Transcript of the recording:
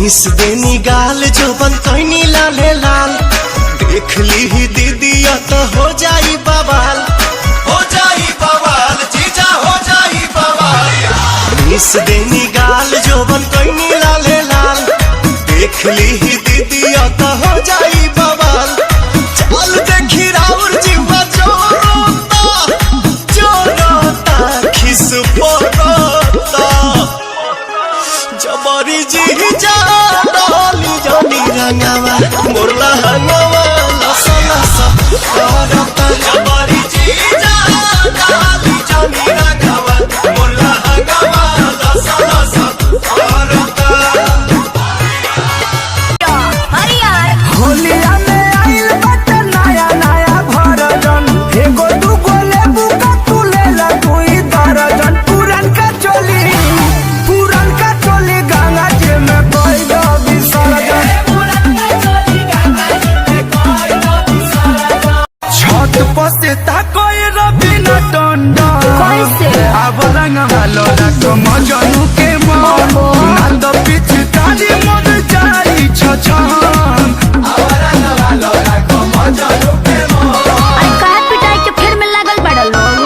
Miss देनी गाल जो बन कैनी लाले लाल, देख ली ही दीदी तो हो जाई बवाल, हो जाई बवाल जीजा हो जाई बवाल। मिस देनी गाल जो बन कैनी लाले लाल, देख ली ही दीदी तो हो जाई बवाल। चल देखी राउर जीवा जोरोता खिस पोरोता, जबरी जीजा डाली जानी रंगावा मोरला हंगावा लसा लसा करता। जबरी जीजा डाली जानी रंगावा मोरला हंगावा लसा लसा करता। होलिया में आइल बाटे नया नया भरजन, एगो दूगो लेबू का तू लेला दुई दर्जन। पुरन का चोली गंगा जी में कोई दो विसर्जन। छत पर से ताकोई रबीना टंडन, अब रंग वालो रखो मजनू के मन, नंद पिचकारी मन जाई छछन।